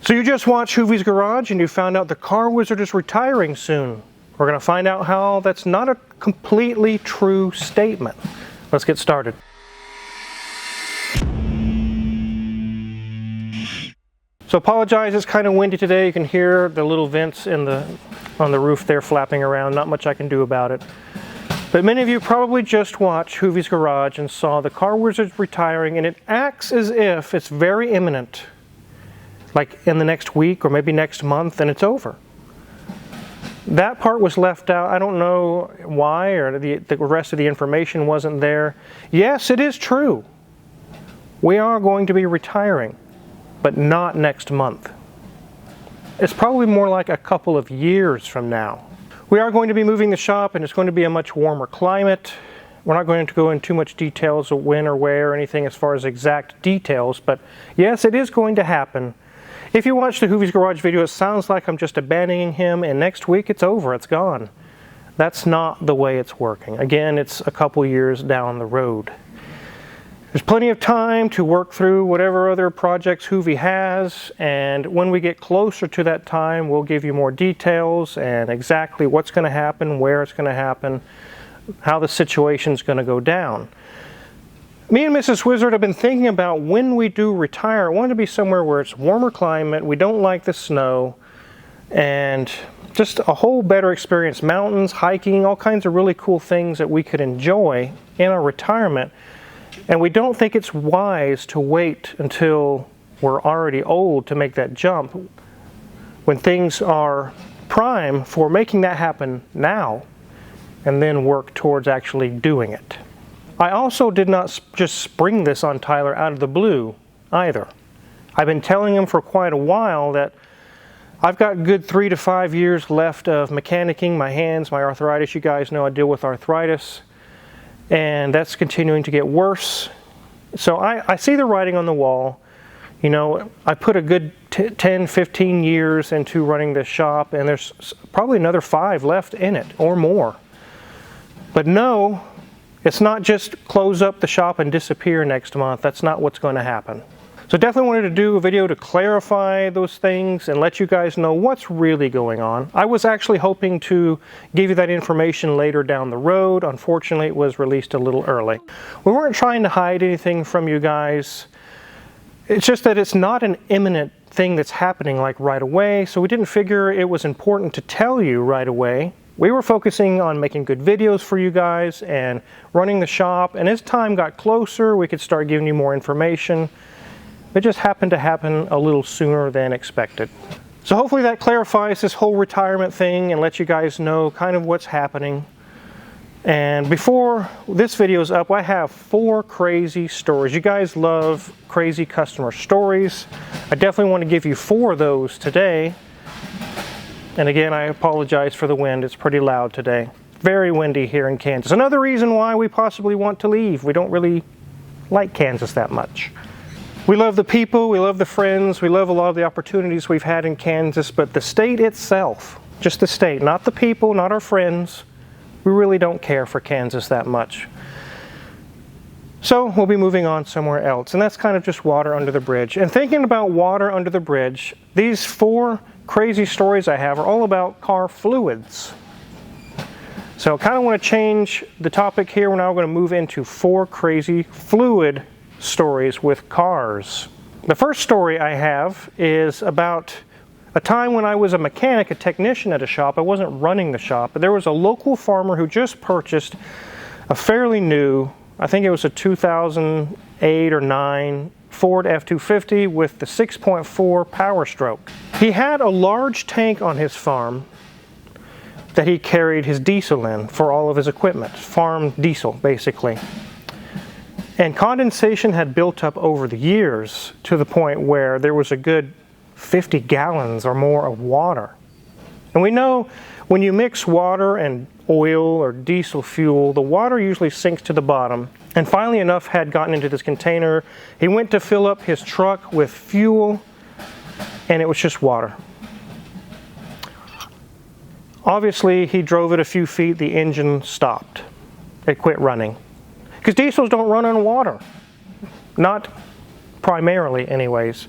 So you just watched Hoovie's Garage and you found out the Car Wizard is retiring soon. We're going to find out how that's not a completely true statement. Let's get started. So apologize, it's kind of windy today. You can hear the little vents on the roof there flapping around. Not much I can do about it. But many of you probably just watched Hoovie's Garage and saw the Car Wizard retiring, and it acts as if it's very imminent. Like in the next week or maybe next month, and it's over. That part was left out. I don't know why, or the rest of the information wasn't there. Yes, it is true. We are going to be retiring, but not next month. It's probably more like a couple of years from now. We are going to be moving the shop, and it's going to be a much warmer climate. We're not going to go into too much details of when or where or anything as far as exact details, but yes, it is going to happen. If you watch the Hoovie's Garage video, it sounds like I'm just abandoning him, and next week it's over, it's gone. That's not the way it's working. Again, it's a couple years down the road. There's plenty of time to work through whatever other projects Hoovie has, and when we get closer to that time, we'll give you more details and exactly what's going to happen, where it's going to happen, how the situation's going to go down. Me and Mrs. Wizard have been thinking about when we do retire. I want to be somewhere where it's warmer climate, we don't like the snow, and just a whole better experience. Mountains, hiking, all kinds of really cool things that we could enjoy in our retirement. And we don't think it's wise to wait until we're already old to make that jump, when things are prime for making that happen now, and then work towards actually doing it. I also did not just spring this on Tyler out of the blue either. I've been telling him for quite a while that I've got good 3 to 5 years left of mechanicking my hands, my arthritis. You guys know I deal with arthritis, and that's continuing to get worse. So I see the writing on the wall. You know, I put a good 10, 15 years into running this shop, and there's probably another 5 left in it or more. But no, it's not just close up the shop and disappear next month. That's not what's going to happen. So definitely wanted to do a video to clarify those things and let you guys know what's really going on. I was actually hoping to give you that information later down the road. Unfortunately, it was released a little early. We weren't trying to hide anything from you guys. It's just that it's not an imminent thing that's happening like right away, so we didn't figure it was important to tell you right away. We were focusing on making good videos for you guys and running the shop, and as time got closer, we could start giving you more information. It just happened to happen a little sooner than expected. So hopefully that clarifies this whole retirement thing and lets you guys know kind of what's happening. And before this video is up, I have 4 crazy stories. You guys love crazy customer stories. I definitely want to give you 4 of those today. And again, I apologize for the wind. It's pretty loud today. Very windy here in Kansas. Another reason why we possibly want to leave. We don't really like Kansas that much. We love the people, we love the friends, we love a lot of the opportunities we've had in Kansas, but the state itself, just the state, not the people, not our friends, we really don't care for Kansas that much. So we'll be moving on somewhere else, and that's kind of just water under the bridge. And thinking about water under the bridge, these 4 crazy stories I have are all about car fluids. So I kind of want to change the topic here. We're now going to move into 4 crazy fluid stories with cars. The first story I have is about a time when I was a mechanic, a technician at a shop. I wasn't running the shop, but there was a local farmer who just purchased a fairly new, I think it was a 2008 or 9 Ford F-250 with the 6.4 Power Stroke. He had a large tank on his farm that he carried his diesel in for all of his equipment, farm diesel basically. And condensation had built up over the years to the point where there was a good 50 gallons or more of water. And we know when you mix water and oil or diesel fuel, the water usually sinks to the bottom. And finally enough had gotten into this container. He went to fill up his truck with fuel, and it was just water. Obviously, he drove it a few feet, the engine stopped. It quit running. Because diesels don't run on water. Not primarily anyways.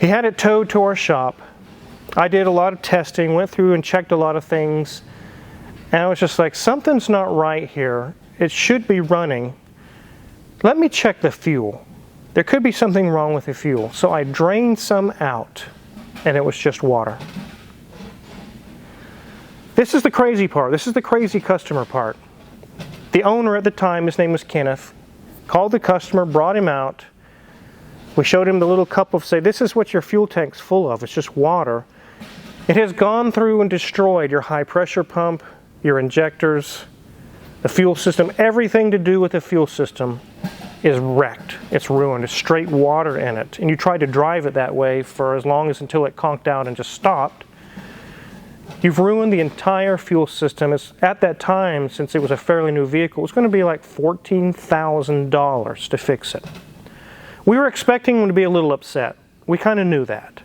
He had it towed to our shop. I did a lot of testing, went through and checked a lot of things, and I was just like, something's not right here. It should be running. Let me check the fuel. There could be something wrong with the fuel. So I drained some out, and it was just water. This is the crazy part. This is the crazy customer part. The owner at the time, his name was Kenneth, called the customer, brought him out. We showed him the little cup of, say, this is what your fuel tank's full of. It's just water. It has gone through and destroyed your high pressure pump, your injectors, the fuel system. Everything to do with the fuel system is wrecked. It's ruined. There's straight water in it. And you tried to drive it that way for as long as until it conked out and just stopped. You've ruined the entire fuel system. It's, at that time, since it was a fairly new vehicle, it was going to be like $14,000 to fix it. We were expecting him to be a little upset. We kind of knew that.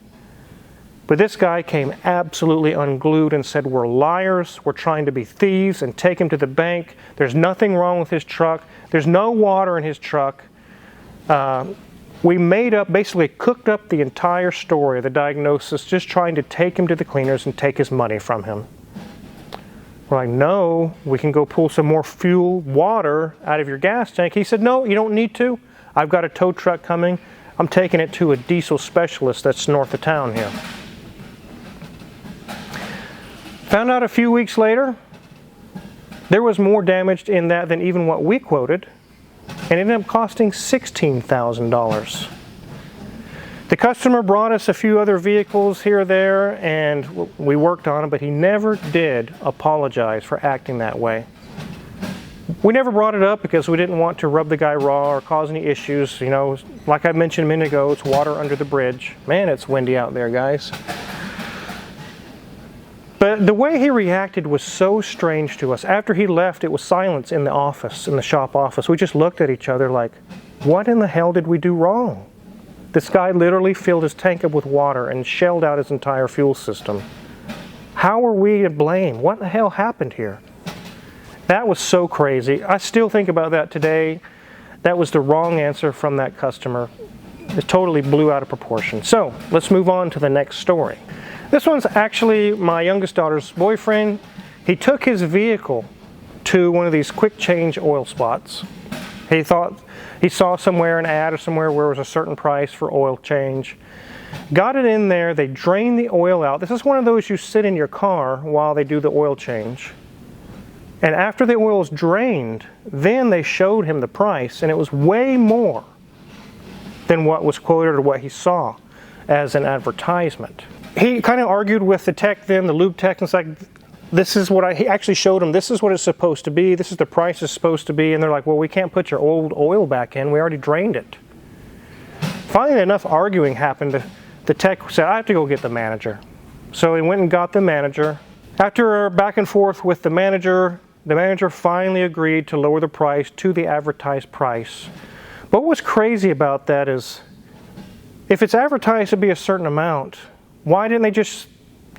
But this guy came absolutely unglued and said, we're liars, we're trying to be thieves, and take him to the bank. There's nothing wrong with his truck. There's no water in his truck. We made up, basically cooked up the entire story of the diagnosis, just trying to take him to the cleaners and take his money from him. We're like, no, we can go pull some more fuel, water out of your gas tank. He said, no, you don't need to. I've got a tow truck coming. I'm taking it to a diesel specialist that's north of town here. Found out a few weeks later, there was more damage in that than even what we quoted, and it ended up costing $16,000. The customer brought us a few other vehicles here or there, and we worked on them, but he never did apologize for acting that way. We never brought it up because we didn't want to rub the guy raw or cause any issues. You know, like I mentioned a minute ago, it's water under the bridge. Man, it's windy out there, guys. But the way he reacted was so strange to us. After he left, it was silence in the office, in the shop office. We just looked at each other like, what in the hell did we do wrong? This guy literally filled his tank up with water and shelled out his entire fuel system. How are we to blame? What the hell happened here? That was so crazy. I still think about that today. That was the wrong answer from that customer. It totally blew out of proportion. So let's move on to the next story. This one's actually my youngest daughter's boyfriend. He took his vehicle to one of these quick change oil spots. He thought he saw somewhere an ad or somewhere where it was a certain price for oil change. Got it in there, they drained the oil out. This is one of those you sit in your car while they do the oil change. And after the oil is drained, then they showed him the price, and it was way more than what was quoted or what he saw as an advertisement. He kind of argued with the tech then, the lube tech, and it's like, this is what he actually showed him, this is what it's supposed to be, this is the price it's supposed to be, and they're like, well, we can't put your old oil back in, we already drained it. Finally, enough arguing happened, the tech said, I have to go get the manager. So he went and got the manager. After back and forth with the manager finally agreed to lower the price to the advertised price. But what was crazy about that is, if it's advertised to be a certain amount, why didn't they just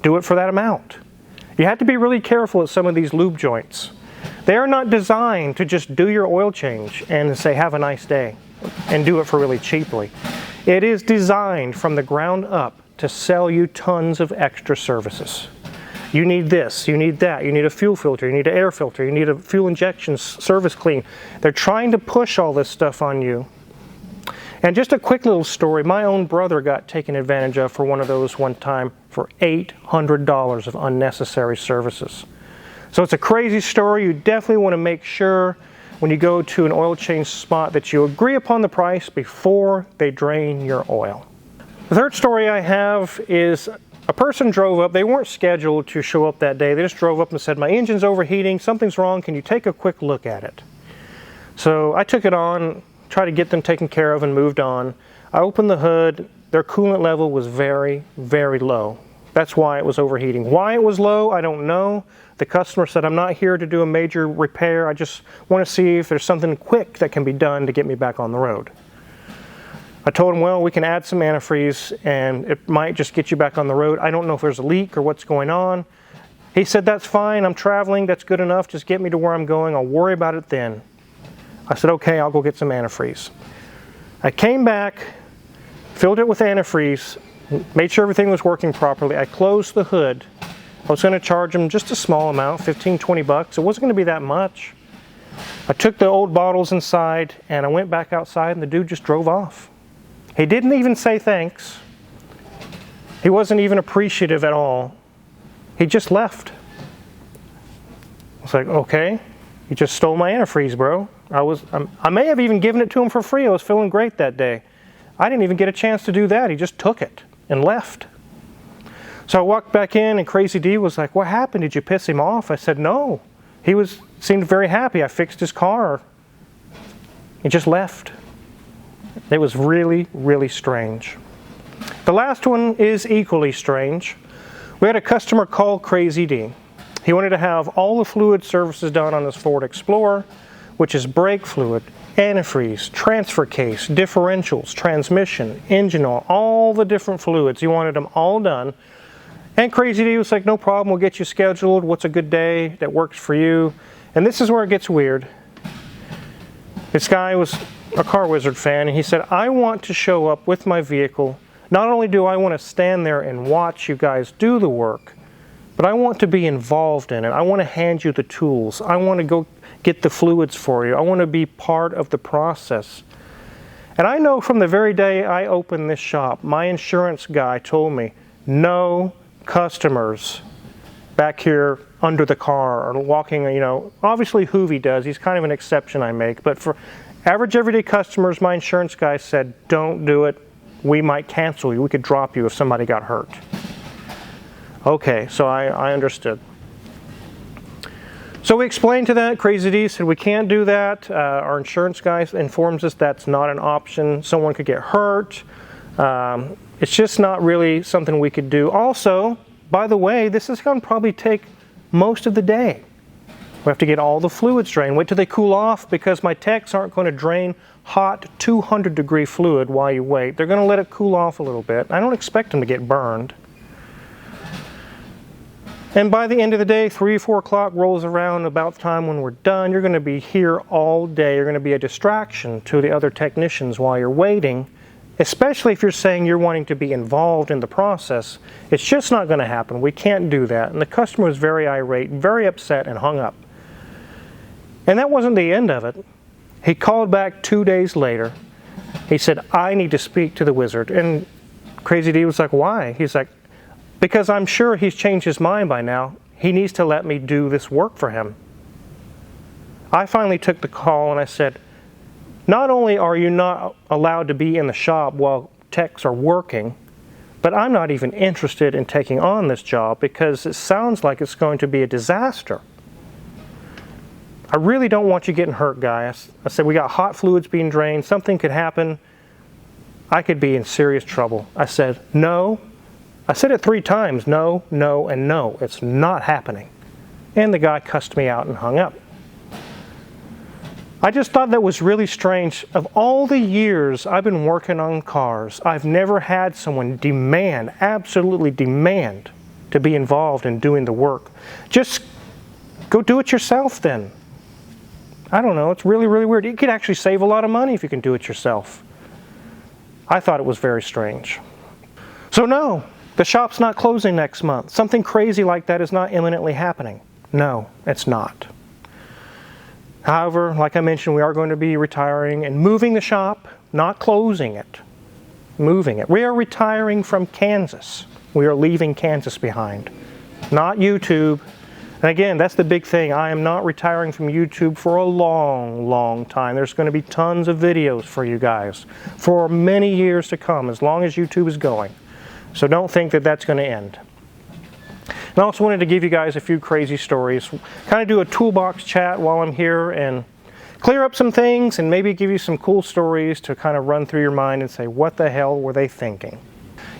do it for that amount? You have to be really careful at some of these lube joints. They are not designed to just do your oil change and say, have a nice day, and do it for really cheaply. It is designed from the ground up to sell you tons of extra services. You need this, you need that, you need a fuel filter, you need an air filter, you need a fuel injection service clean. They're trying to push all this stuff on you. And just a quick little story, my own brother got taken advantage of for one of those one time for $800 of unnecessary services. So it's a crazy story. You definitely want to make sure when you go to an oil change spot that you agree upon the price before they drain your oil. The third story I have is a person drove up. They weren't scheduled to show up that day. They just drove up and said, my engine's overheating, something's wrong, can you take a quick look at it? So I took it on, tried to get them taken care of and moved on. I opened the hood. Their coolant level was very, very low. That's why it was overheating. Why it was low, I don't know. The customer said, I'm not here to do a major repair. I just want to see if there's something quick that can be done to get me back on the road. I told him, well, we can add some antifreeze and it might just get you back on the road. I don't know if there's a leak or what's going on. He said, that's fine. I'm traveling. That's good enough. Just get me to where I'm going. I'll worry about it then. I said, okay, I'll go get some antifreeze. I came back, filled it with antifreeze, made sure everything was working properly. I closed the hood. I was going to charge him just a small amount, 15, 20 bucks. It wasn't going to be that much. I took the old bottles inside and I went back outside and the dude just drove off. He didn't even say thanks. He wasn't even appreciative at all. He just left. I was like, okay, you just stole my antifreeze, bro. I may have even given it to him for free. I was feeling great that day. I didn't even get a chance to do that. He just took it and left. So I walked back in and Crazy D was like, what happened? Did you piss him off? I said, no. He seemed very happy. I fixed his car. He just left. It was really, really strange. The last one is equally strange. We had a customer call Crazy D. He wanted to have all the fluid services done on his Ford Explorer, which is brake fluid, antifreeze, transfer case, differentials, transmission, engine oil, all the different fluids. He wanted them all done. And Crazy D was like, no problem, we'll get you scheduled. What's a good day that works for you? And this is where it gets weird. This guy was a Car Wizard fan, and he said, I want to show up with my vehicle. Not only do I want to stand there and watch you guys do the work, but I want to be involved in it. I want to hand you the tools. I want to go get the fluids for you. I want to be part of the process. And I know from the very day I opened this shop, my insurance guy told me, no customers back here under the car or walking, obviously Hoovy does. He's kind of an exception I make. But for average everyday customers, my insurance guy said, don't do it. We might cancel you. We could drop you if somebody got hurt. Okay, so I understood. So we explained to that. Crazy D said we can't do that. Our insurance guy informs us that's not an option. Someone could get hurt. It's just not really something we could do. Also, by the way, this is going to probably take most of the day. We have to get all the fluids drained. Wait till they cool off because my techs aren't going to drain hot 200-degree fluid while you wait. They're going to let it cool off a little bit. I don't expect them to get burned. And by the end of the day, 3 or 4 o'clock rolls around, about the time when we're done. You're going to be here all day. You're going to be a distraction to the other technicians while you're waiting, especially if you're saying you're wanting to be involved in the process. It's just not going to happen. We can't do that. And the customer was very irate, very upset, and hung up. And that wasn't the end of it. He called back 2 days later. He said, I need to speak to the wizard. And Crazy D was like, why? He's like, because I'm sure he's changed his mind by now. He needs to let me do this work for him. I finally took the call and I said, not only are you not allowed to be in the shop while techs are working, but I'm not even interested in taking on this job because it sounds like it's going to be a disaster. I really don't want you getting hurt, guys. I said, we got hot fluids being drained. Something could happen. I could be in serious trouble. I said, no. I said it 3 times, no, no, and no. It's not happening. And the guy cussed me out and hung up. I just thought that was really strange. Of all the years I've been working on cars, I've never had someone demand, absolutely demand, to be involved in doing the work. Just go do it yourself then. I don't know, it's really, really weird. You could actually save a lot of money if you can do it yourself. I thought it was very strange. So no, the shop's not closing next month. Something crazy like that is not imminently happening. No, it's not. However, like I mentioned, we are going to be retiring and moving the shop, not closing it, moving it. We are retiring from Kansas. We are leaving Kansas behind, not YouTube. And again, that's the big thing. I am not retiring from YouTube for a long, long time. There's going to be tons of videos for you guys for many years to come, as long as YouTube is going. So don't think that that's going to end. And I also wanted to give you guys a few crazy stories. Kind of do a toolbox chat while I'm here and clear up some things and maybe give you some cool stories to kind of run through your mind and say, what the hell were they thinking?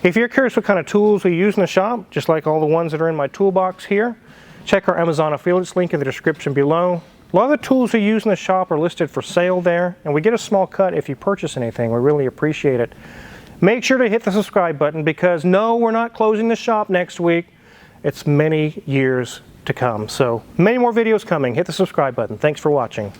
If you're curious what kind of tools we use in the shop, just like all the ones that are in my toolbox here, check our Amazon affiliates link in the description below. A lot of the tools we use in the shop are listed for sale there, and we get a small cut if you purchase anything. We really appreciate it. Make sure to hit the subscribe button because no, we're not closing the shop next week. It's many years to come. So many more videos coming. Hit the subscribe button. Thanks for watching.